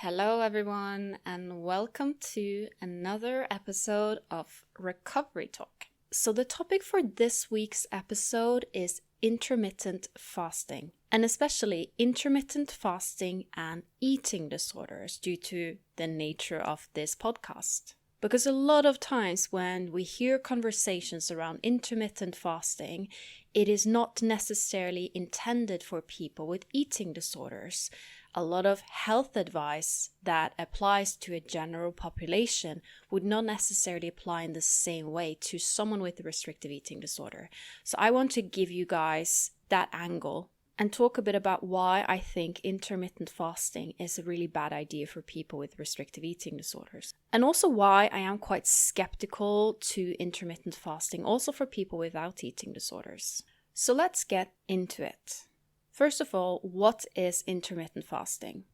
Hello, everyone, and welcome to another episode of Recovery Talk. So, the topic for this week's episode is intermittent fasting, and especially intermittent fasting and eating disorders due to the nature of this podcast. Because a lot of times when we hear conversations around intermittent fasting, it is not necessarily intended for people with eating disorders. A lot of health advice that applies to a general population would not necessarily apply in the same way to someone with a restrictive eating disorder. So I want to give you guys that angle and talk a bit about why I think intermittent fasting is a really bad idea for people with restrictive eating disorders. And also why I am quite skeptical to intermittent fasting also for people without eating disorders. So let's get into it. First of all, what is intermittent fasting?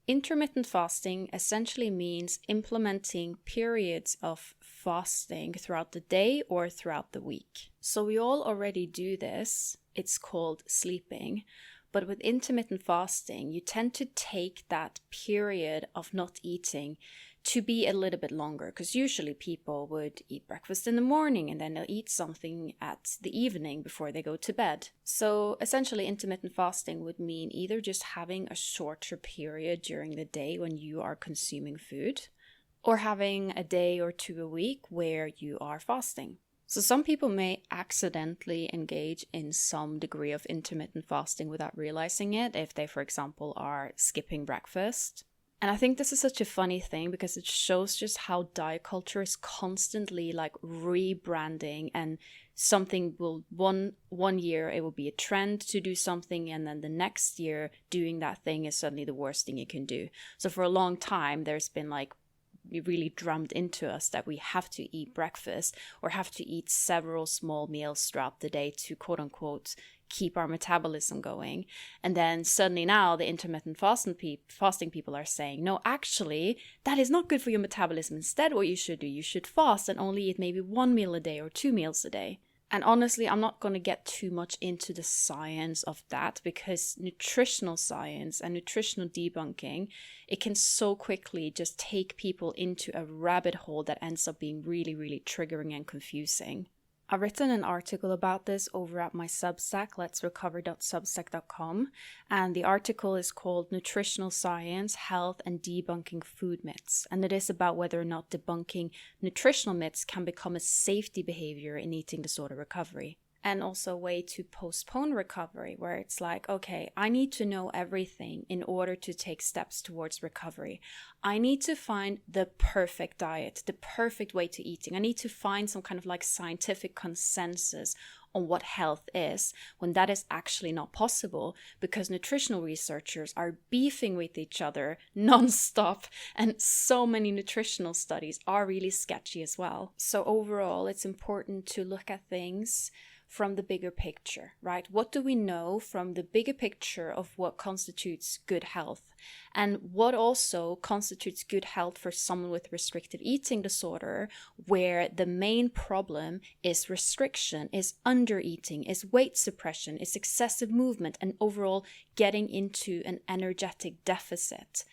Intermittent fasting essentially means implementing periods of fasting throughout the day or throughout the week. So we all already do this. It's called sleeping. But with intermittent fasting, you tend to take that period of not eating to be a little bit longer, because usually people would eat breakfast in the morning and then they'll eat something at the evening before they go to bed. So essentially intermittent fasting would mean either just having a shorter period during the day when you are consuming food, or having a day or two a week where you are fasting. So some people may accidentally engage in some degree of intermittent fasting without realizing it if they, for example, are skipping breakfast. And I think this is such a funny thing because it shows just how diet culture is constantly like rebranding, and something will one year it will be a trend to do something, and then the next year doing that thing is suddenly the worst thing you can do. So for a long time there's been like really drummed into us that we have to eat breakfast or have to eat several small meals throughout the day to quote unquote keep our metabolism going. And then suddenly now the intermittent fasting people are saying, no, actually, that is not good for your metabolism. Instead, what you should do, you should fast and only eat maybe one meal a day or 2 meals a day. And honestly, I'm not going to get too much into the science of that, because nutritional science and nutritional debunking, it can so quickly just take people into a rabbit hole that ends up being really, really triggering and confusing. I've written an article about this over at my Substack, letsrecover.substack.com, and the article is called Nutritional Science, Health and Debunking Food Myths, and it is about whether or not debunking nutritional myths can become a safety behavior in eating disorder recovery. And also a way to postpone recovery, where it's like, okay, I need to know everything in order to take steps towards recovery. I need to find the perfect diet, the perfect way to eating. I need to find some kind of like scientific consensus on what health is, when that is actually not possible, because nutritional researchers are beefing with each other non-stop, and so many nutritional studies are really sketchy as well. So overall, it's important to look at things from the bigger picture, right? What do we know from the bigger picture of what constitutes good health, and what also constitutes good health for someone with restrictive eating disorder, where the main problem is restriction, is undereating, is weight suppression, is excessive movement, and overall getting into an energetic deficit.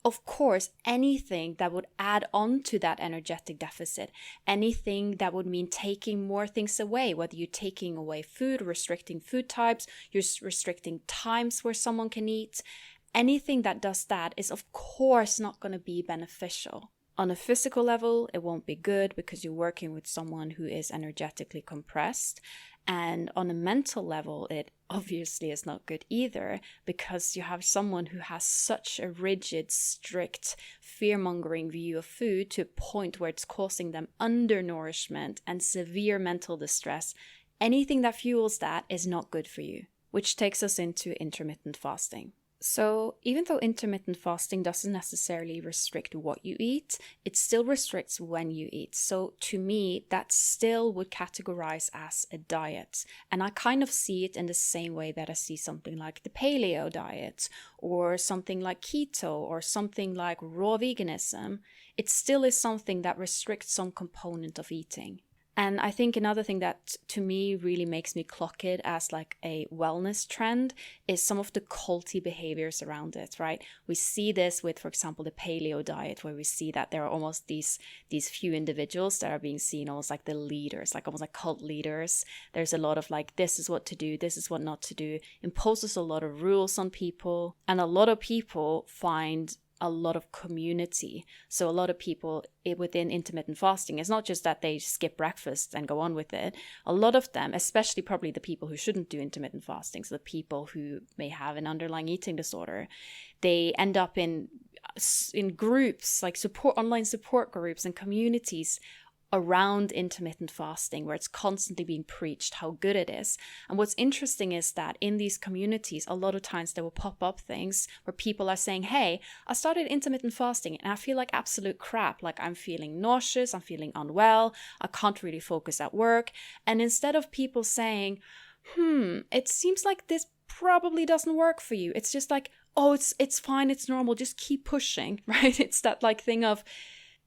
Of course, anything that would add on to that energetic deficit, anything that would mean taking more things away, whether you're taking away food, restricting food types, you're restricting times where someone can eat, anything that does that is of course not going to be beneficial. On a physical level, it won't be good because you're working with someone who is energetically compressed. And on a mental level, it obviously is not good either, because you have someone who has such a rigid, strict, fear-mongering view of food to a point where it's causing them undernourishment and severe mental distress. Anything that fuels that is not good for you, which takes us into intermittent fasting. So even though intermittent fasting doesn't necessarily restrict what you eat, it still restricts when you eat. So to me, that still would categorize as a diet. And I kind of see it in the same way that I see something like the paleo diet, or something like keto, or something like raw veganism. It still is something that restricts some component of eating. And I think another thing that to me really makes me clock it as like a wellness trend is some of the culty behaviors around it, right? We see this with, for example, the paleo diet, where we see that there are almost these few individuals that are being seen almost like the leaders, like almost like cult leaders. There's a lot of like, this is what to do, this is what not to do, imposes a lot of rules on people. And a lot of people find a lot of community. So a lot of people within intermittent fasting, it's not just that they skip breakfast and go on with it. A lot of them, especially probably the people who shouldn't do intermittent fasting, so the people who may have an underlying eating disorder, they end up in groups, like online support groups and communities around intermittent fasting, where it's constantly being preached how good it is. And what's interesting is that in these communities, a lot of times there will pop up things where people are saying, hey, I started intermittent fasting and I feel like absolute crap. Like I'm feeling nauseous, I'm feeling unwell, I can't really focus at work. And instead of people saying, it seems like this probably doesn't work for you, it's just like, oh, it's fine, it's normal, just keep pushing, right? It's that like thing of,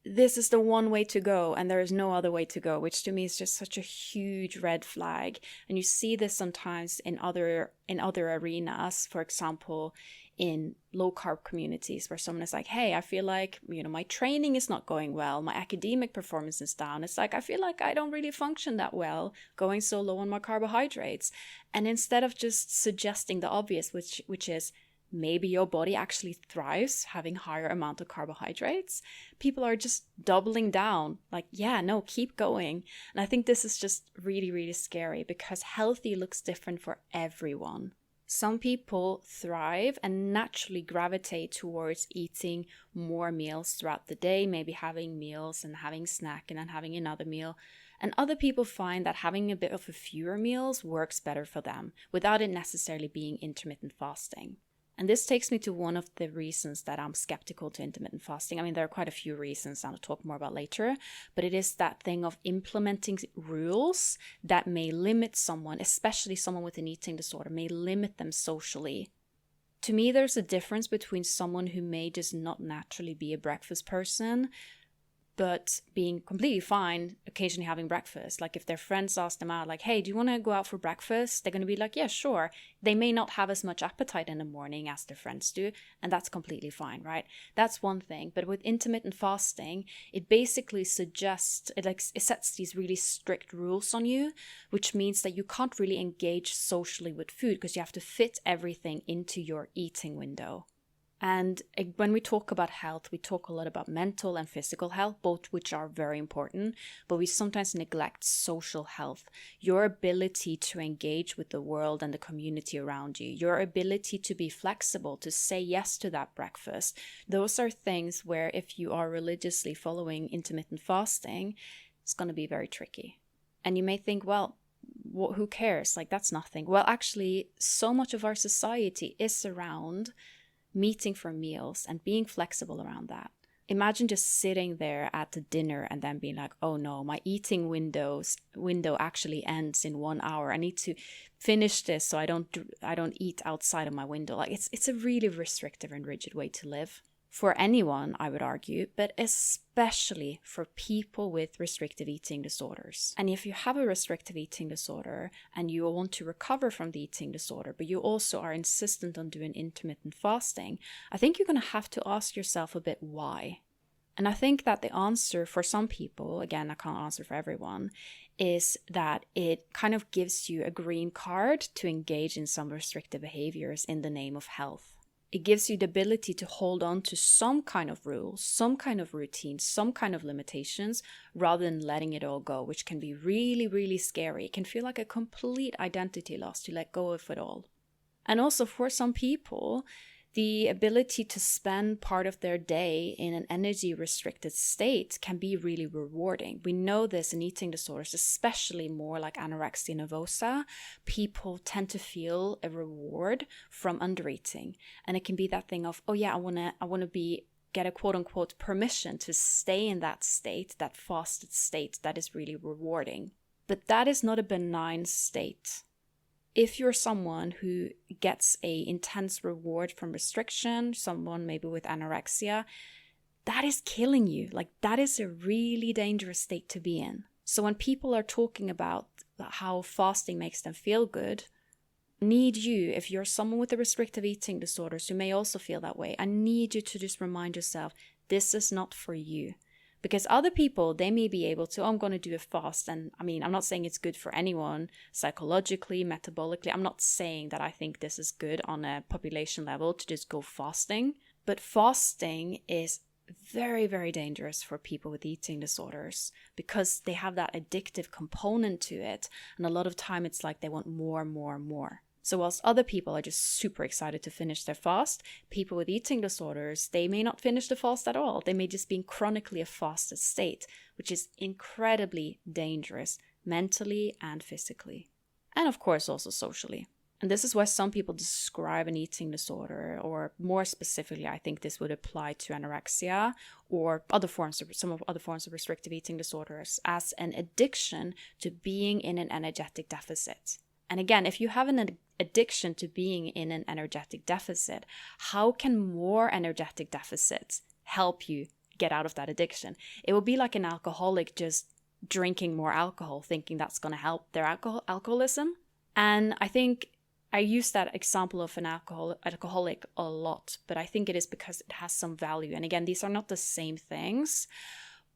this is the one way to go and there is no other way to go, which to me is just such a huge red flag. And you see this sometimes in other arenas, for example, in low carb communities, where someone is like, hey, I feel like, my training is not going well, my academic performance is down. It's like, I feel like I don't really function that well going so low on my carbohydrates. And instead of just suggesting the obvious, which is, maybe your body actually thrives having higher amount of carbohydrates, people are just doubling down like, yeah, no, keep going. And I think this is just really, really scary, because healthy looks different for everyone. Some people thrive and naturally gravitate towards eating more meals throughout the day, maybe having meals and having snack and then having another meal. And other people find that having a bit of a fewer meals works better for them without it necessarily being intermittent fasting. And this takes me to one of the reasons that I'm skeptical to intermittent fasting. I mean, there are quite a few reasons I'll talk more about later, but it is that thing of implementing rules that may limit someone, especially someone with an eating disorder, may limit them socially. To me, there's a difference between someone who may just not naturally be a breakfast person, but being completely fine occasionally having breakfast. Like if their friends ask them out, like, hey, do you want to go out for breakfast? They're going to be like, yeah, sure. They may not have as much appetite in the morning as their friends do, and that's completely fine, right? That's one thing. But with intermittent fasting, it basically suggests, it sets these really strict rules on you, which means that you can't really engage socially with food because you have to fit everything into your eating window. And when we talk about health, we talk a lot about mental and physical health, both which are very important, but we sometimes neglect social health, your ability to engage with the world and the community around you, your ability to be flexible, to say yes to that breakfast. Those are things where if you are religiously following intermittent fasting, it's going to be very tricky. And you may think, well, who cares? Like, that's nothing. Well, actually, so much of our society is around meeting for meals and being flexible around that. Imagine just sitting there at the dinner and then being like, oh no, my eating window actually ends in 1 hour. I need to finish this so I don't eat outside of my window. Like it's a really restrictive and rigid way to live. For anyone, I would argue, but especially for people with restrictive eating disorders. And if you have a restrictive eating disorder and you want to recover from the eating disorder, but you also are insistent on doing intermittent fasting, I think you're going to have to ask yourself a bit why. And I think that the answer for some people, again, I can't answer for everyone, is that it kind of gives you a green card to engage in some restrictive behaviors in the name of health. It gives you the ability to hold on to some kind of rules, some kind of routine, some kind of limitations, rather than letting it all go, which can be really, really scary. It can feel like a complete identity loss to let go of it all. And also for some people, the ability to spend part of their day in an energy-restricted state can be really rewarding. We know this in eating disorders, especially more like anorexia nervosa. People tend to feel a reward from undereating. And it can be that thing of, oh yeah, I want to get a quote-unquote permission to stay in that state, that fasted state that is really rewarding. But that is not a benign state. If you're someone who gets an intense reward from restriction, someone maybe with anorexia, that is killing you. Like that is a really dangerous state to be in. So when people are talking about how fasting makes them feel good, I need you, if you're someone with a restrictive eating disorders who may also feel that way, I need you to just remind yourself, this is not for you. Because other people, they may be able to, I'm going to do a fast. And I mean, I'm not saying it's good for anyone psychologically, metabolically. I'm not saying that I think this is good on a population level to just go fasting. But fasting is very, very dangerous for people with eating disorders because they have that addictive component to it. And a lot of time it's like they want more and more and more. So whilst other people are just super excited to finish their fast, people with eating disorders, they may not finish the fast at all. They may just be in chronically a fasted state, which is incredibly dangerous mentally and physically. And of course also socially. And this is why some people describe an eating disorder, or more specifically, I think this would apply to anorexia or some other forms of restrictive eating disorders, as an addiction to being in an energetic deficit. And again, if you have an addiction to being in an energetic deficit, how can more energetic deficits help you get out of that addiction? It will be like an alcoholic just drinking more alcohol, thinking that's going to help their alcoholism. And I think I use that example of an alcoholic a lot, but I think it is because it has some value. And again, these are not the same things.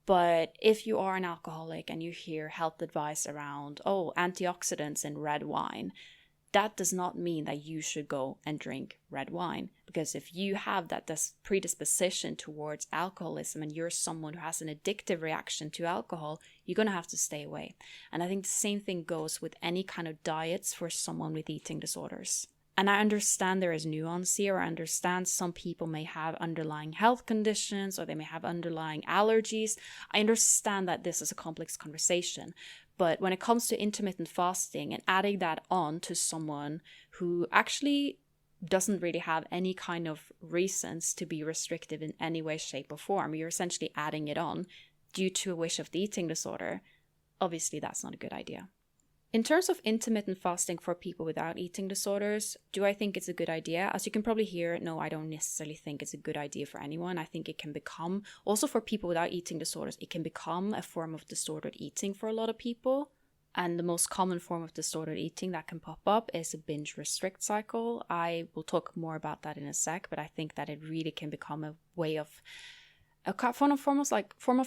But if you are an alcoholic and you hear health advice around, antioxidants in red wine, that does not mean that you should go and drink red wine. Because if you have that predisposition towards alcoholism and you're someone who has an addictive reaction to alcohol, you're going to have to stay away. And I think the same thing goes with any kind of diets for someone with eating disorders. And I understand there is nuance here. I understand some people may have underlying health conditions or they may have underlying allergies. I understand that this is a complex conversation. But when it comes to intermittent fasting and adding that on to someone who actually doesn't really have any kind of reasons to be restrictive in any way, shape, or form, you're essentially adding it on due to a wish of the eating disorder. Obviously, that's not a good idea. In terms of intermittent fasting for people without eating disorders, do I think it's a good idea? As you can probably hear, no, I don't necessarily think it's a good idea for anyone. I think it can become, also for people without eating disorders, it can become a form of disordered eating for a lot of people. And the most common form of disordered eating that can pop up is a binge restrict cycle. I will talk more about that in a sec, but I think that it really can become a way of, a form of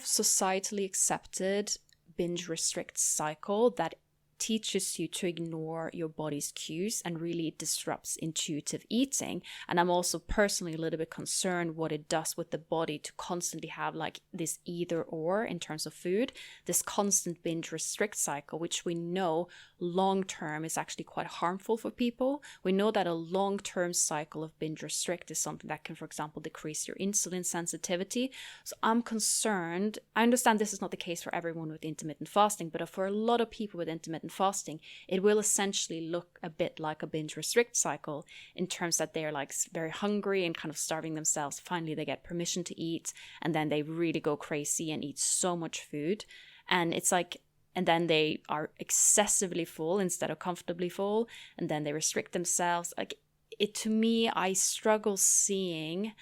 societally accepted binge restrict cycle that teaches you to ignore your body's cues and really disrupts intuitive eating. And I'm also personally a little bit concerned what it does with the body to constantly have like this either or in terms of food, this constant binge restrict cycle, which we know long term is actually quite harmful for people. We know that a long-term cycle of binge restrict is something that can, for example, decrease your insulin sensitivity. So I'm concerned. I understand this is not the case for everyone with intermittent fasting, but for a lot of people with intermittent fasting, it will essentially look a bit like a binge restrict cycle in terms that they're like very hungry and kind of starving themselves. Finally, they get permission to eat, and then they really go crazy and eat so much food. And it's like, and then they are excessively full instead of comfortably full, and then they restrict themselves. Like it, to me, I struggle seeing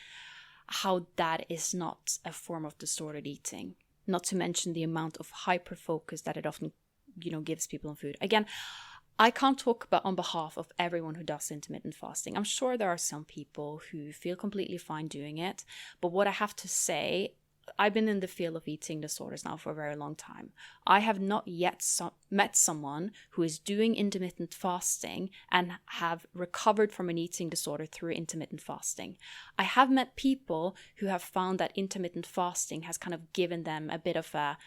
how that is not a form of disordered eating. Not to mention the amount of hyper focus that it often gives people on food. Again, I can't talk about on behalf of everyone who does intermittent fasting. I'm sure there are some people who feel completely fine doing it. But what I have to say, I've been in the field of eating disorders now for a very long time. I have not yet met someone who is doing intermittent fasting and have recovered from an eating disorder through intermittent fasting. I have met people who have found that intermittent fasting has kind of given them a bit of a,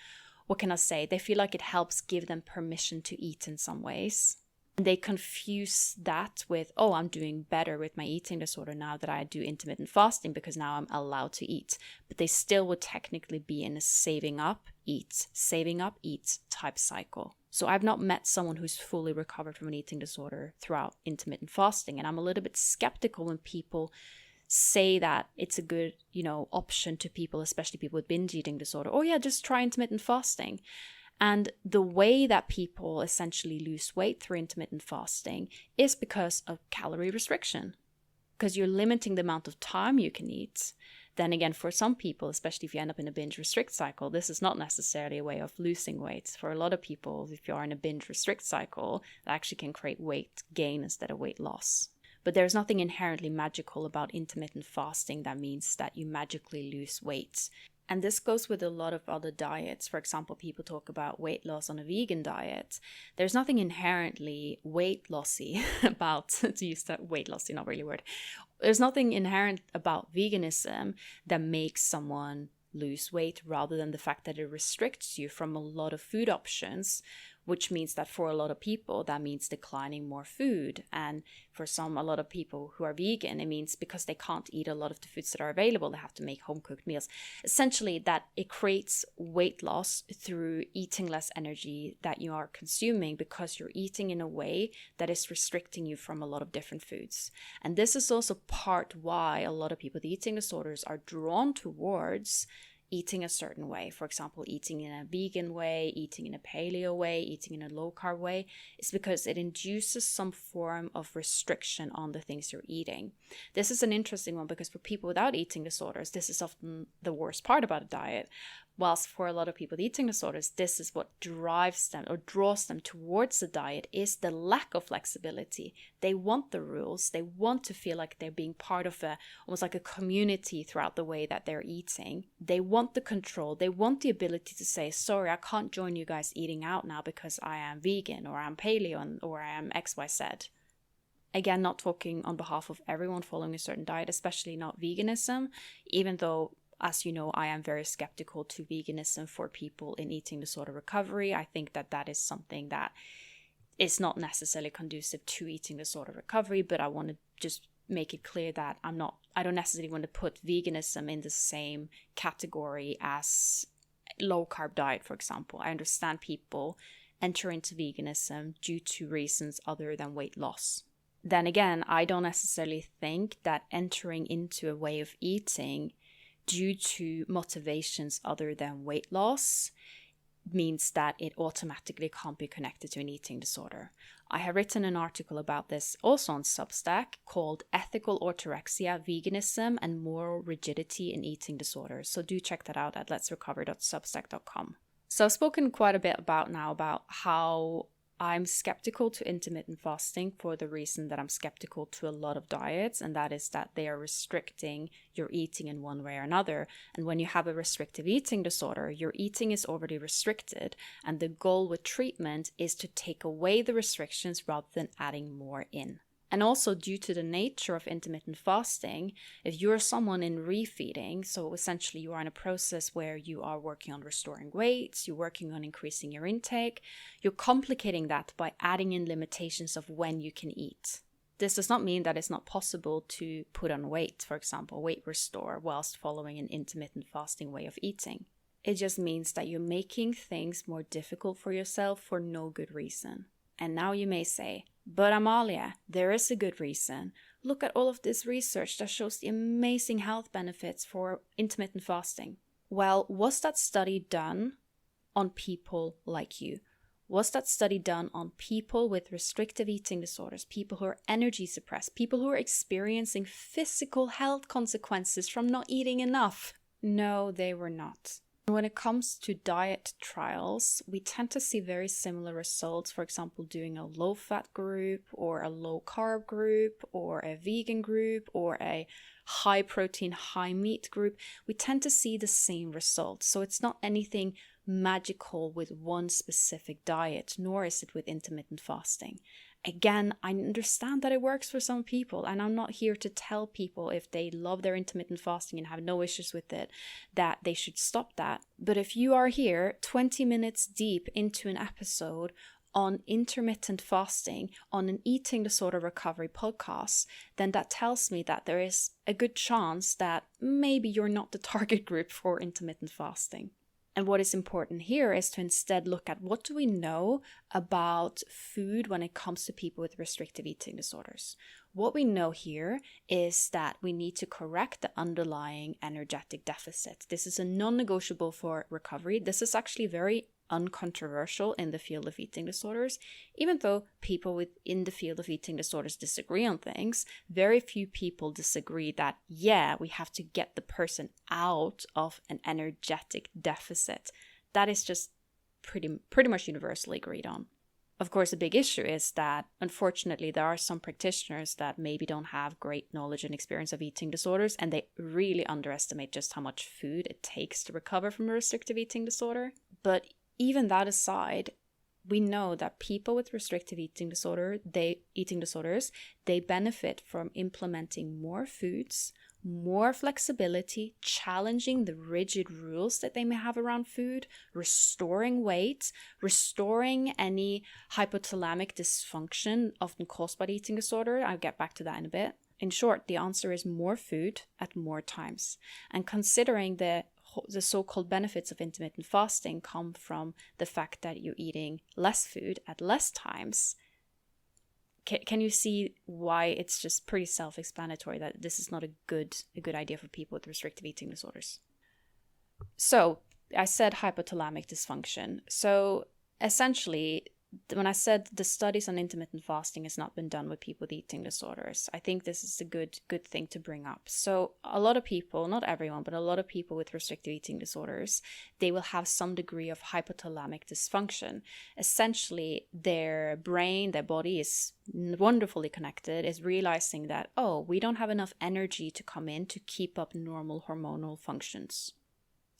what can I say? They feel like it helps give them permission to eat in some ways. And they confuse that with, I'm doing better with my eating disorder now that I do intermittent fasting because now I'm allowed to eat. But they still would technically be in a saving up, eat type cycle. So I've not met someone who's fully recovered from an eating disorder throughout intermittent fasting. And I'm a little bit skeptical when people say that it's a good, option to people, especially people with binge eating disorder. Oh yeah, just try intermittent fasting. And the way that people essentially lose weight through intermittent fasting is because of calorie restriction. Because you're limiting the amount of time you can eat. Then again, for some people, especially if you end up in a binge restrict cycle, this is not necessarily a way of losing weight. For a lot of people, if you are in a binge restrict cycle, it actually can create weight gain instead of weight loss. But there's nothing inherently magical about intermittent fasting that means that you magically lose weight. And this goes with a lot of other diets. For example, people talk about weight loss on a vegan diet. There's nothing inherently weight lossy about, to use that weight lossy, not really a word. There's nothing inherent about veganism that makes someone lose weight rather than the fact that it restricts you from a lot of food options, which means that for a lot of people, that means declining more food. And for a lot of people who are vegan, it means because they can't eat a lot of the foods that are available, they have to make home-cooked meals. Essentially, that it creates weight loss through eating less energy that you are consuming because you're eating in a way that is restricting you from a lot of different foods. And this is also part why a lot of people with eating disorders are drawn towards eating a certain way. For example, eating in a vegan way, eating in a paleo way, eating in a low carb way, is because it induces some form of restriction on the things you're eating. This is an interesting one because for people without eating disorders, this is often the worst part about a diet. Whilst for a lot of people with eating disorders, this is what drives them or draws them towards the diet, is the lack of flexibility. They want the rules. They want to feel like they're being part of almost like a community throughout the way that they're eating. They want the control. They want the ability to say, sorry, I can't join you guys eating out now because I am vegan or I'm paleo or I am XYZ. Again, not talking on behalf of everyone following a certain diet, especially not veganism, even though, as you know, I am very skeptical to veganism for people in eating disorder recovery. I think that that is something that is not necessarily conducive to eating disorder recovery, but I want to just make it clear that I don't necessarily want to put veganism in the same category as low carb diet, for example. I understand people enter into veganism due to reasons other than weight loss. Then again, I don't necessarily think that entering into a way of eating due to motivations other than weight loss means that it automatically can't be connected to an eating disorder. I have written an article about this also on Substack called Ethical Orthorexia, Veganism and Moral Rigidity in Eating Disorders. So do check that out at letsrecover.substack.com. So I've spoken quite a bit about how I'm skeptical to intermittent fasting for the reason that I'm skeptical to a lot of diets, and that is that they are restricting your eating in one way or another. And when you have a restrictive eating disorder, your eating is already restricted, and the goal with treatment is to take away the restrictions rather than adding more in. And also due to the nature of intermittent fasting, if you're someone in refeeding, so essentially you are in a process where you are working on restoring weight, you're working on increasing your intake, you're complicating that by adding in limitations of when you can eat. This does not mean that it's not possible to put on weight, for example, weight restore, whilst following an intermittent fasting way of eating. It just means that you're making things more difficult for yourself for no good reason. And now you may say, but Amalia, there is a good reason. Look at all of this research that shows the amazing health benefits for intermittent fasting. Well, was that study done on people like you? Was that study done on people with restrictive eating disorders, people who are energy suppressed, people who are experiencing physical health consequences from not eating enough? No, they were not. When it comes to diet trials, we tend to see very similar results. For example, doing a low-fat group or a low-carb group or a vegan group or a high-protein, high-meat group. We tend to see the same results. So it's not anything magical with one specific diet, nor is it with intermittent fasting. Again, I understand that it works for some people, and I'm not here to tell people if they love their intermittent fasting and have no issues with it, that they should stop that. But if you are here 20 minutes deep into an episode on intermittent fasting on an eating disorder recovery podcast, then that tells me that there is a good chance that maybe you're not the target group for intermittent fasting. And what is important here is to instead look at what do we know about food when it comes to people with restrictive eating disorders. What we know here is that we need to correct the underlying energetic deficit. This is a non-negotiable for recovery. This is actually very uncontroversial in the field of eating disorders. Even though people within the field of eating disorders disagree on things, very few people disagree that, yeah, we have to get the person out of an energetic deficit. That is just pretty much universally agreed on. Of course, a big issue is that, unfortunately, there are some practitioners that maybe don't have great knowledge and experience of eating disorders, and they really underestimate just how much food it takes to recover from a restrictive eating disorder. But even that aside, we know that people with restrictive eating disorders, they benefit from implementing more foods, more flexibility, challenging the rigid rules that they may have around food, restoring weight, restoring any hypothalamic dysfunction often caused by the eating disorder. I'll get back to that in a bit. In short, the answer is more food at more times. And considering the so-called benefits of intermittent fasting come from the fact that you're eating less food at less times, can you see why it's just pretty self-explanatory that this is not a good idea for people with restrictive eating disorders? So I said hypothalamic dysfunction. So essentially, when I said the studies on intermittent fasting has not been done with people with eating disorders, I think this is a good thing to bring up. So a lot of people, not everyone, but a lot of people with restrictive eating disorders, they will have some degree of hypothalamic dysfunction. Essentially, their brain, their body is wonderfully connected, is realizing that, oh, we don't have enough energy to come in to keep up normal hormonal functions.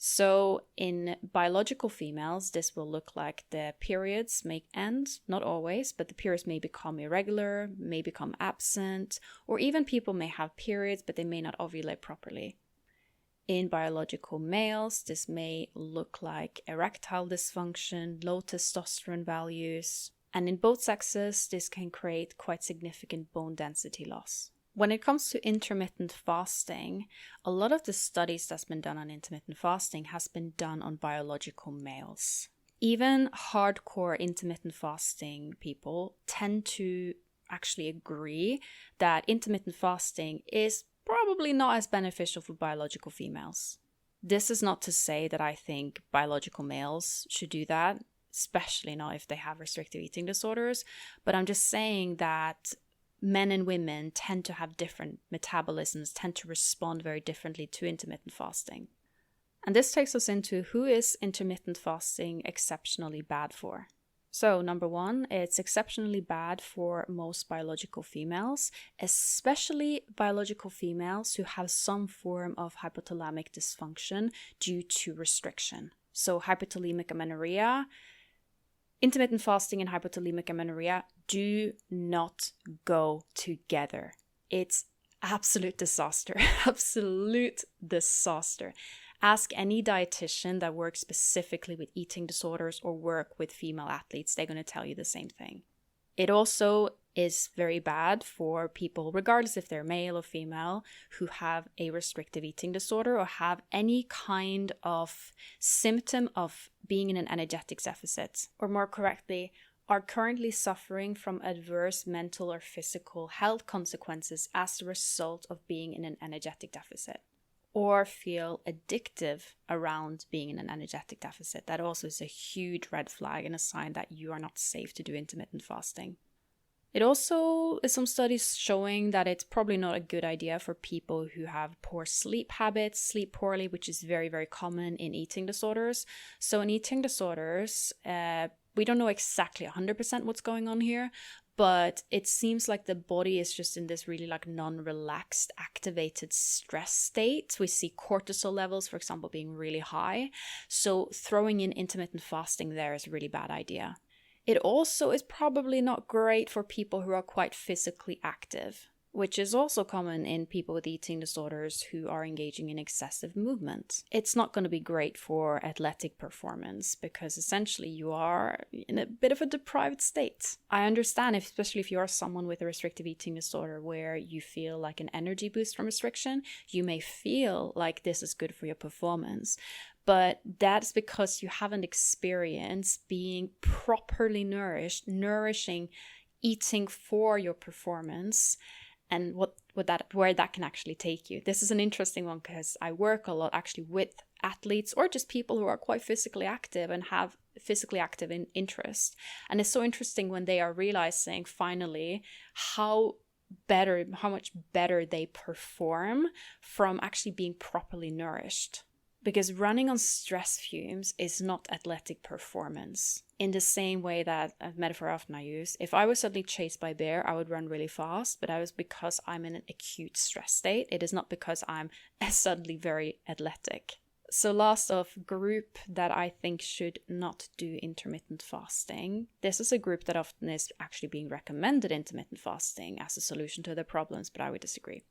So in biological females, this will look like the periods may end, not always, but the periods may become irregular, may become absent, or even people may have periods, but they may not ovulate properly. In biological males, this may look like erectile dysfunction, low testosterone values, and in both sexes, this can create quite significant bone density loss. When it comes to intermittent fasting, a lot of the studies that's been done on intermittent fasting has been done on biological males. Even hardcore intermittent fasting people tend to actually agree that intermittent fasting is probably not as beneficial for biological females. This is not to say that I think biological males should do that, especially not if they have restrictive eating disorders, but I'm just saying that men and women tend to have different metabolisms, tend to respond very differently to intermittent fasting. And this takes us into who is intermittent fasting exceptionally bad for. So, number one, it's exceptionally bad for most biological females, especially biological females who have some form of hypothalamic dysfunction due to restriction. So, hypothalamic amenorrhea, intermittent fasting and hypothalamic amenorrhea do not go together. It's absolute disaster. Absolute disaster. Ask any dietitian that works specifically with eating disorders or work with female athletes. They're going to tell you the same thing. It also is very bad for people, regardless if they're male or female, who have a restrictive eating disorder or have any kind of symptom of being in an energetic deficit, or more correctly, are currently suffering from adverse mental or physical health consequences as a result of being in an energetic deficit, or feel addictive around being in an energetic deficit. That also is a huge red flag and a sign that you are not safe to do intermittent fasting. It also is some studies showing that it's probably not a good idea for people who have poor sleep habits, sleep poorly, which is very, very common in eating disorders. So in eating disorders, we don't know exactly 100% what's going on here, but it seems like the body is just in this really like non-relaxed, activated stress state. We see cortisol levels, for example, being really high. So throwing in intermittent fasting there is a really bad idea. It also is probably not great for people who are quite physically active, which is also common in people with eating disorders who are engaging in excessive movement. It's not going to be great for athletic performance because essentially you are in a bit of a deprived state. I understand, especially if you are someone with a restrictive eating disorder where you feel like an energy boost from restriction, you may feel like this is good for your performance. But that's because you haven't experienced being properly nourished, nourishing, eating for your performance, and where that can actually take you. This is an interesting one because I work a lot actually with athletes or just people who are quite physically active and have physically active in interest. And it's so interesting when they are realizing finally how much better they perform from actually being properly nourished. Because running on stress fumes is not athletic performance. In the same way that a metaphor often I use, if I was suddenly chased by a bear, I would run really fast, but that was because I'm in an acute stress state. It is not because I'm suddenly very athletic. So last of group that I think should not do intermittent fasting. This is a group that often is actually being recommended intermittent fasting as a solution to their problems, but I would disagree.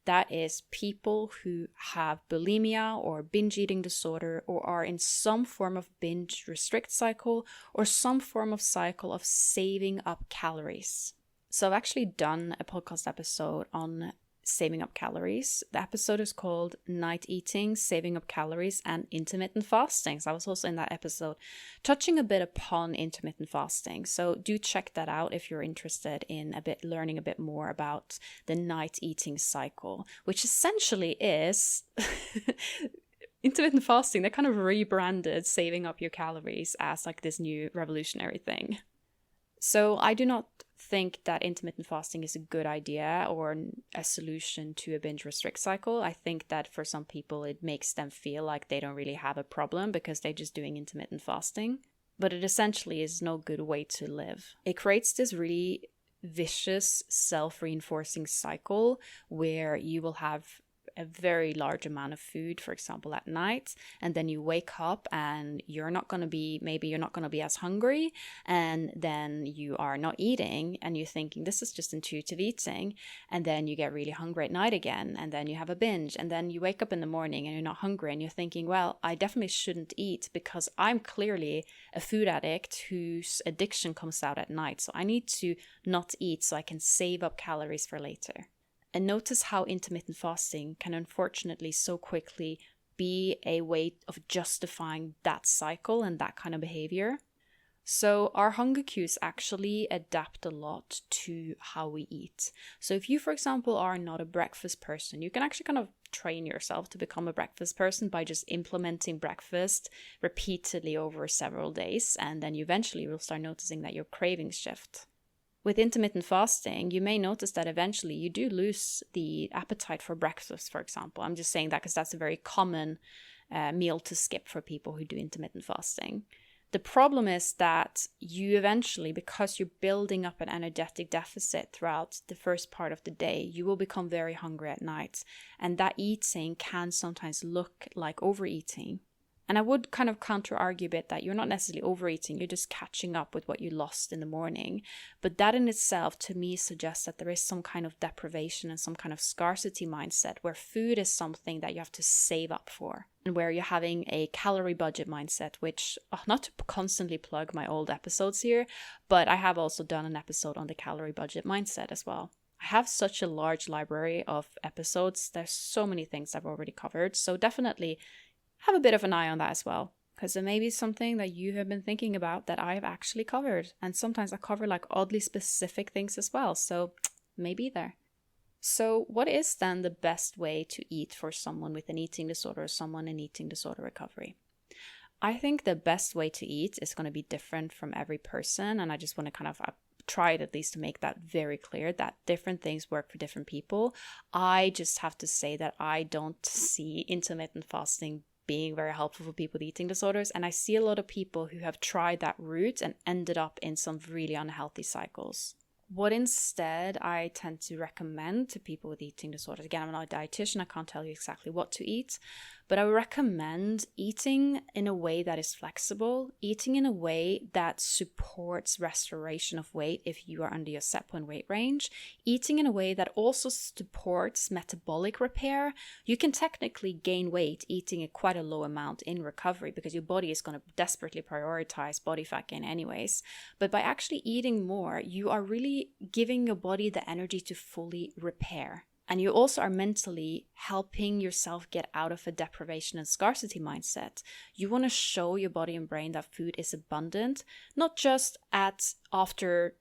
That is people who have bulimia or binge eating disorder or are in some form of binge restrict cycle or some form of cycle of saving up calories. So I've actually done a podcast episode on saving up calories. The episode is called Night Eating, Saving Up Calories, and Intermittent Fasting. So I was also in that episode touching a bit upon intermittent fasting. So do check that out if you're interested in learning a bit more about the night eating cycle, which essentially is intermittent fasting. They kind of rebranded saving up your calories as like this new revolutionary thing. So I do not think that intermittent fasting is a good idea or a solution to a binge restrict cycle. I think that for some people it makes them feel like they don't really have a problem because they're just doing intermittent fasting. But it essentially is no good way to live. It creates this really vicious self-reinforcing cycle where you will have a very large amount of food, for example, at night, and then you wake up and you're not going to be as hungry, and then you are not eating and you're thinking this is just intuitive eating, and then you get really hungry at night again, and then you have a binge, and then you wake up in the morning and you're not hungry and you're thinking, well, I definitely shouldn't eat because I'm clearly a food addict whose addiction comes out at night, so I need to not eat so I can save up calories for later. And notice how intermittent fasting can unfortunately so quickly be a way of justifying that cycle and that kind of behavior. So our hunger cues actually adapt a lot to how we eat. So if you, for example, are not a breakfast person, you can actually kind of train yourself to become a breakfast person by just implementing breakfast repeatedly over several days. And then you eventually will start noticing that your cravings shift. With intermittent fasting, you may notice that eventually you do lose the appetite for breakfast, for example. I'm just saying that because that's a very common meal to skip for people who do intermittent fasting. The problem is that you eventually, because you're building up an energetic deficit throughout the first part of the day, you will become very hungry at night. And that eating can sometimes look like overeating. And I would kind of counter-argue a bit that you're not necessarily overeating, you're just catching up with what you lost in the morning. But that in itself, to me, suggests that there is some kind of deprivation and some kind of scarcity mindset where food is something that you have to save up for. And where you're having a calorie budget mindset, which, not to constantly plug my old episodes here, but I have also done an episode on the calorie budget mindset as well. I have such a large library of episodes. There's so many things I've already covered. So definitely have a bit of an eye on that as well, because it may be something that you have been thinking about that I've actually covered. And sometimes I cover like oddly specific things as well, so maybe there. So what is then the best way to eat for someone with an eating disorder or someone in eating disorder recovery? I think the best way to eat is going to be different from every person, and I just want to kind of try at least to make that very clear that different things work for different people. I just have to say that I don't see intermittent fasting being very helpful for people with eating disorders. And I see a lot of people who have tried that route and ended up in some really unhealthy cycles. What instead I tend to recommend to people with eating disorders, again, I'm not a dietitian, I can't tell you exactly what to eat, but I recommend eating in a way that is flexible, eating in a way that supports restoration of weight if you are under your set point weight range, eating in a way that also supports metabolic repair. You can technically gain weight eating at quite a low amount in recovery because your body is going to desperately prioritize body fat gain anyways. But by actually eating more, you are really giving your body the energy to fully repair. And you also are mentally helping yourself get out of a deprivation and scarcity mindset. You want to show your body and brain that food is abundant, not just after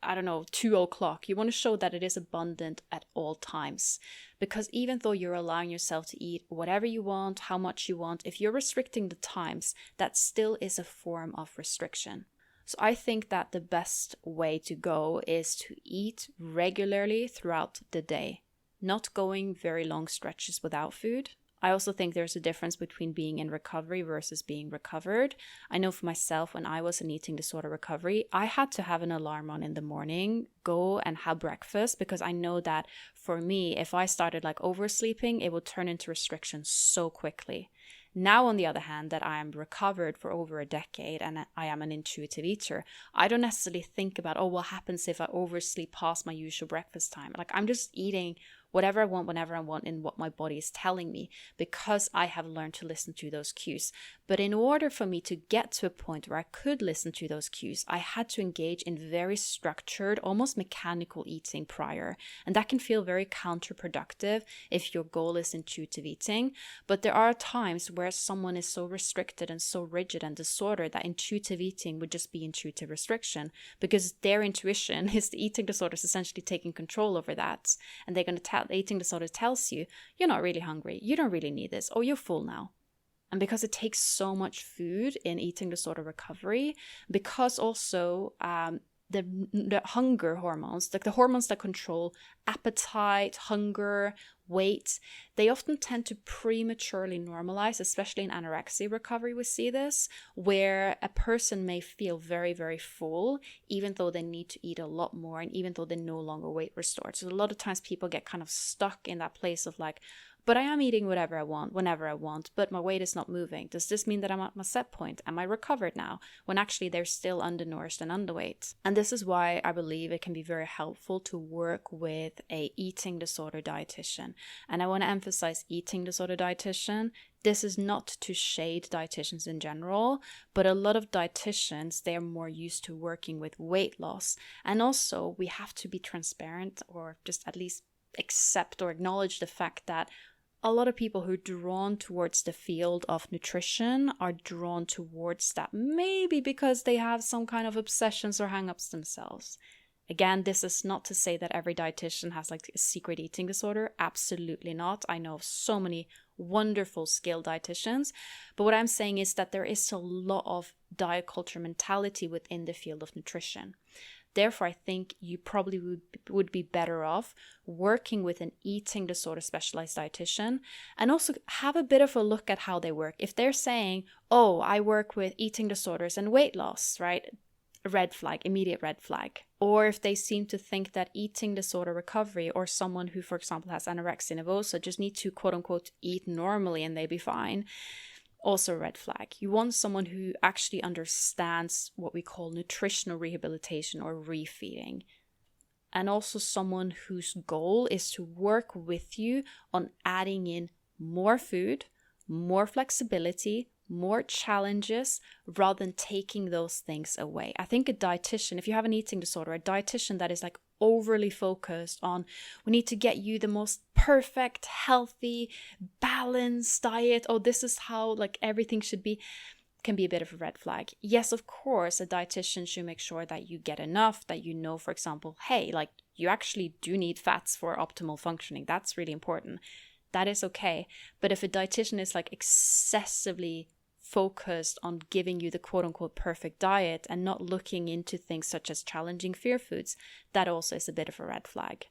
I don't know, 2 o'clock. You want to show that it is abundant at all times. Because even though you're allowing yourself to eat whatever you want, how much you want, if you're restricting the times, that still is a form of restriction. So I think that the best way to go is to eat regularly throughout the day, not going very long stretches without food. I also think there's a difference between being in recovery versus being recovered. I know for myself, when I was in eating disorder recovery, I had to have an alarm on in the morning, go and have breakfast, because I know that for me, if I started like oversleeping, it would turn into restriction so quickly. Now, on the other hand, that I am recovered for over a decade and I am an intuitive eater, I don't necessarily think about, oh, what happens if I oversleep past my usual breakfast time? Like, I'm just eating whatever I want, whenever I want, in what my body is telling me, because I have learned to listen to those cues. But in order for me to get to a point where I could listen to those cues, I had to engage in very structured, almost mechanical eating prior. And that can feel very counterproductive if your goal is intuitive eating. But there are times where someone is so restricted and so rigid and disordered that intuitive eating would just be intuitive restriction, because their intuition is the eating disorder is essentially taking control over that. And they're going to tell the eating disorder tells you, you're not really hungry, you don't really need this, or you're full now. And because it takes so much food in eating disorder recovery, because also the hunger hormones, like the hormones that control appetite, hunger, weight, they often tend to prematurely normalize, especially in anorexia recovery. We see this, where a person may feel very, very full, even though they need to eat a lot more, and even though they're no longer weight restored. So a lot of times people get kind of stuck in that place of like, but I am eating whatever I want, whenever I want, but my weight is not moving. Does this mean that I'm at my set point? Am I recovered now? When actually they're still undernourished and underweight. And this is why I believe it can be very helpful to work with a eating disorder dietitian. And I want to emphasize eating disorder dietitian. This is not to shade dietitians in general, but a lot of dietitians, they are more used to working with weight loss. And also we have to be transparent, or just at least accept or acknowledge the fact that a lot of people who are drawn towards the field of nutrition are drawn towards that maybe because they have some kind of obsessions or hang-ups themselves. Again, this is not to say that every dietitian has like a secret eating disorder. Absolutely not. I know of so many wonderful skilled dietitians. But what I'm saying is that there is a lot of diet culture mentality within the field of nutrition. Therefore, I think you probably would be better off working with an eating disorder specialized dietitian, and also have a bit of a look at how they work. If they're saying, oh, I work with eating disorders and weight loss, right? Red flag, immediate red flag. Or if they seem to think that eating disorder recovery, or someone who, for example, has anorexia nervosa, just need to quote unquote eat normally and they be fine. Also a red flag. You want someone who actually understands what we call nutritional rehabilitation or refeeding. And also someone whose goal is to work with you on adding in more food, more flexibility, more challenges, rather than taking those things away. I think a dietitian, if you have an eating disorder, a dietitian that is like overly focused on, we need to get you the most perfect, healthy, balanced diet. Oh, this is how like everything should be, can be a bit of a red flag. Yes, of course, a dietitian should make sure that you get enough, that you know, for example, hey, like you actually do need fats for optimal functioning. That's really important. That is okay. But if a dietitian is like excessively focused on giving you the quote-unquote perfect diet and not looking into things such as challenging fear foods, that also is a bit of a red flag.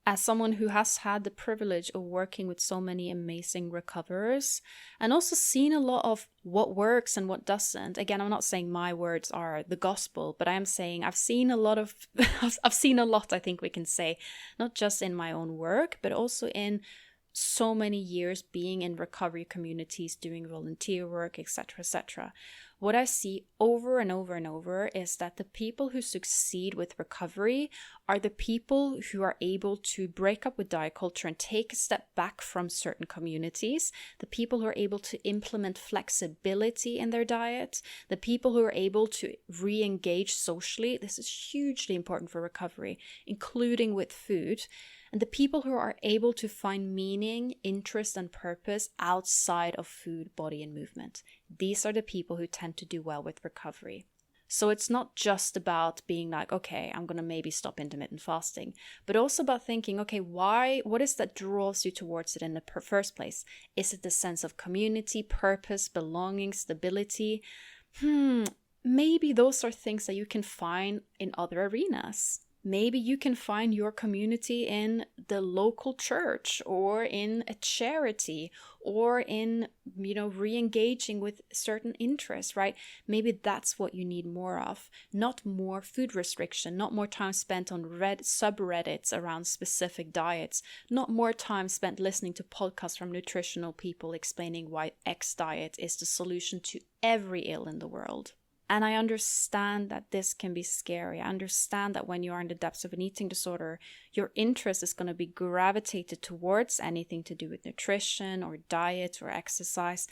As someone who has had the privilege of working with so many amazing recoverers and also seen a lot of what works and what doesn't, again, I'm not saying my words are the gospel, but I am saying I've seen a lot, I think we can say, not just in my own work, but also in so many years being in recovery communities, doing volunteer work, etc., etc. What I see over and over and over is that the people who succeed with recovery are the people who are able to break up with diet culture and take a step back from certain communities, the people who are able to implement flexibility in their diet, the people who are able to re-engage socially. This is hugely important for recovery, including with food. And the people who are able to find meaning, interest, and purpose outside of food, body, and movement. These are the people who tend to do well with recovery. So it's not just about being like, okay, I'm going to maybe stop intermittent fasting, but also about thinking, okay, what is that draws you towards it in the first place? Is it the sense of community, purpose, belonging, stability? Maybe those are things that you can find in other arenas. Maybe you can find your community in the local church or in a charity or in, re-engaging with certain interests, right? Maybe that's what you need more of. Not more food restriction, not more time spent on subreddits around specific diets, not more time spent listening to podcasts from nutritional people explaining why X diet is the solution to every ill in the world. And I understand that this can be scary. I understand that when you are in the depths of an eating disorder, your interest is going to be gravitated towards anything to do with nutrition or diet or exercise.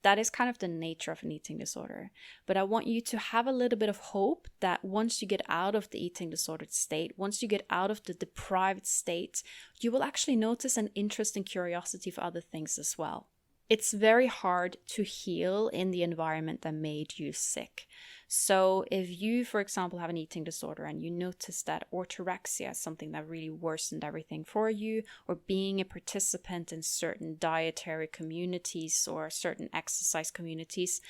That is kind of the nature of an eating disorder. But I want you to have a little bit of hope that once you get out of the eating disordered state, once you get out of the deprived state, you will actually notice an interest and curiosity for other things as well. It's very hard to heal in the environment that made you sick. So if you, for example, have an eating disorder and you notice that orthorexia is something that really worsened everything for you, or being a participant in certain dietary communities or certain exercise communities,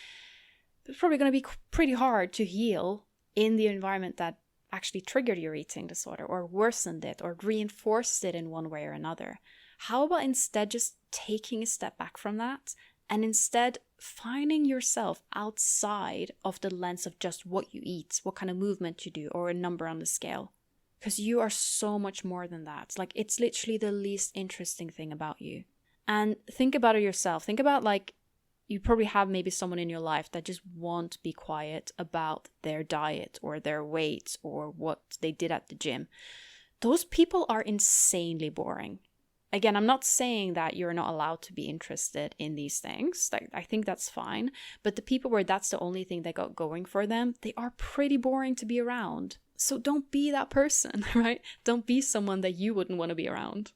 it's probably going to be pretty hard to heal in the environment that actually triggered your eating disorder or worsened it or reinforced it in one way or another. How about instead just taking a step back from that and instead finding yourself outside of the lens of just what you eat, what kind of movement you do, or a number on the scale? Because you are so much more than that. Like, it's literally the least interesting thing about you. And think about it yourself. Think about, like, you probably have maybe someone in your life that just won't be quiet about their diet or their weight or what they did at the gym. Those people are insanely boring. Again, I'm not saying that you're not allowed to be interested in these things. I think that's fine. But the people where that's the only thing they got going for them, they are pretty boring to be around. So don't be that person, right? Don't be someone that you wouldn't want to be around.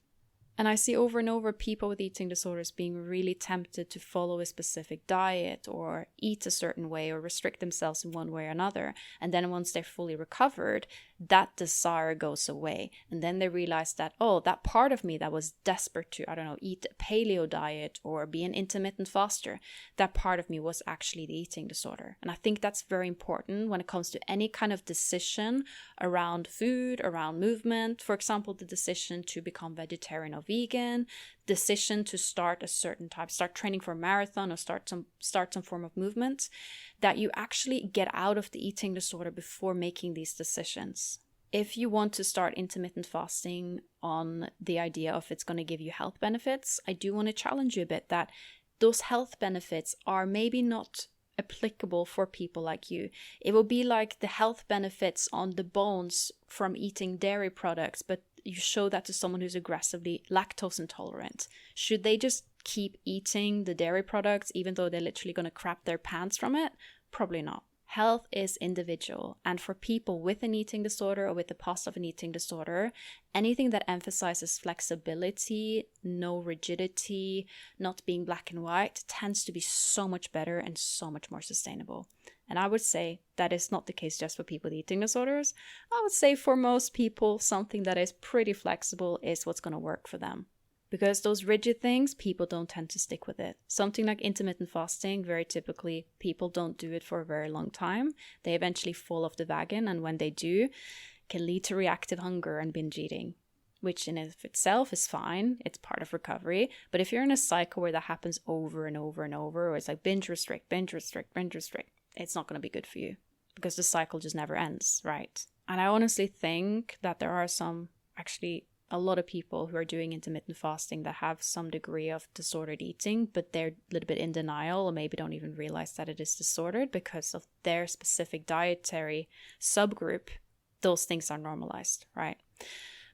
And I see over and over people with eating disorders being really tempted to follow a specific diet or eat a certain way or restrict themselves in one way or another. And then once they're fully recovered, that desire goes away. And then they realize that, oh, that part of me that was desperate to, eat a paleo diet or be an intermittent faster, that part of me was actually the eating disorder. And I think that's very important when it comes to any kind of decision around food, around movement. For example, the decision to become vegetarian or vegan, decision to start training for a marathon or start some form of movement, that you actually get out of the eating disorder before making these decisions. If you want to start intermittent fasting on the idea of it's going to give you health benefits, I do want to challenge you a bit that those health benefits are maybe not applicable for people like you. It will be like the health benefits on the bones from eating dairy products, but you show that to someone who's aggressively lactose intolerant. Should they just keep eating the dairy products even though they're literally going to crap their pants from it? Probably not. Health is individual, and for people with an eating disorder or with the past of an eating disorder, anything that emphasizes flexibility, no rigidity, not being black and white, tends to be so much better and so much more sustainable. And I would say that is not the case just for people with eating disorders. I would say for most people, something that is pretty flexible is what's going to work for them. Because those rigid things, people don't tend to stick with it. Something like intermittent fasting, very typically, people don't do it for a very long time. They eventually fall off the wagon, and when they do, can lead to reactive hunger and binge eating, which in of itself is fine. It's part of recovery. But if you're in a cycle where that happens over and over and over, or it's like binge restrict, binge restrict, binge restrict, it's not going to be good for you because the cycle just never ends, right? And I honestly think that there are a lot of people who are doing intermittent fasting that have some degree of disordered eating, but they're a little bit in denial or maybe don't even realize that it is disordered because of their specific dietary subgroup. Those things are normalized, right?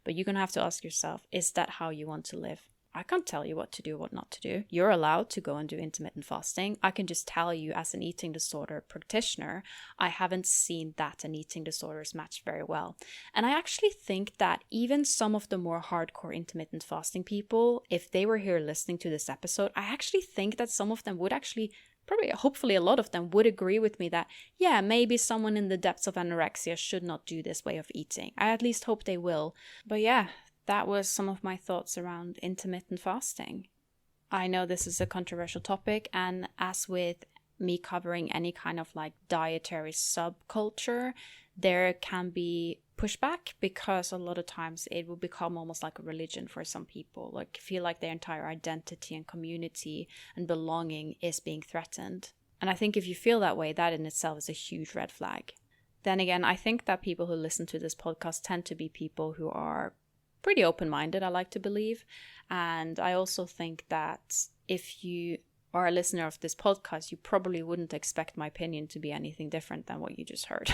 But you're going to have to ask yourself, is that how you want to live? I can't tell you what to do, what not to do. You're allowed to go and do intermittent fasting. I can just tell you as an eating disorder practitioner, I haven't seen that an eating disorders match very well. And I actually think that even some of the more hardcore intermittent fasting people, if they were here listening to this episode, I actually think that some of them would actually probably, hopefully a lot of them would agree with me that, yeah, maybe someone in the depths of anorexia should not do this way of eating. I at least hope they will. But yeah, that was some of my thoughts around intermittent fasting. I know this is a controversial topic, and as with me covering any kind of like dietary subculture, there can be pushback because a lot of times it will become almost like a religion for some people, like feel like their entire identity and community and belonging is being threatened. And I think if you feel that way, that in itself is a huge red flag. Then again, I think that people who listen to this podcast tend to be people who are pretty open-minded, I like to believe. And I also think that if you are a listener of this podcast, you probably wouldn't expect my opinion to be anything different than what you just heard.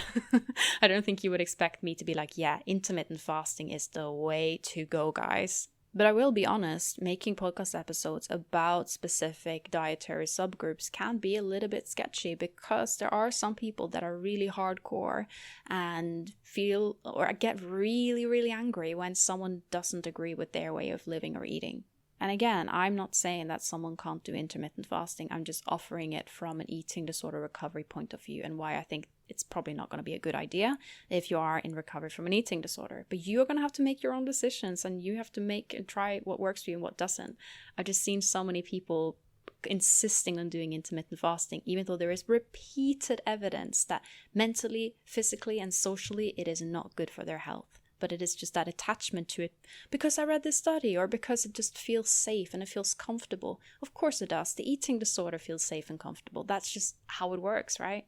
I don't think you would expect me to be like, yeah, intermittent fasting is the way to go, guys. But I will be honest, making podcast episodes about specific dietary subgroups can be a little bit sketchy because there are some people that are really hardcore and feel or get really, really angry when someone doesn't agree with their way of living or eating. And again, I'm not saying that someone can't do intermittent fasting. I'm just offering it from an eating disorder recovery point of view and why I think it's probably not going to be a good idea if you are in recovery from an eating disorder. But you're going to have to make your own decisions and you have to make and try what works for you and what doesn't. I've just seen so many people insisting on doing intermittent fasting, even though there is repeated evidence that mentally, physically, and socially it is not good for their health. But it is just that attachment to it because I read this study or because it just feels safe and it feels comfortable. Of course it does. The eating disorder feels safe and comfortable. That's just how it works, right?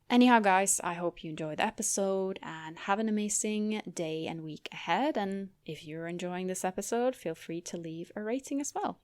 Anyhow, guys, I hope you enjoyed the episode and have an amazing day and week ahead. And if you're enjoying this episode, feel free to leave a rating as well.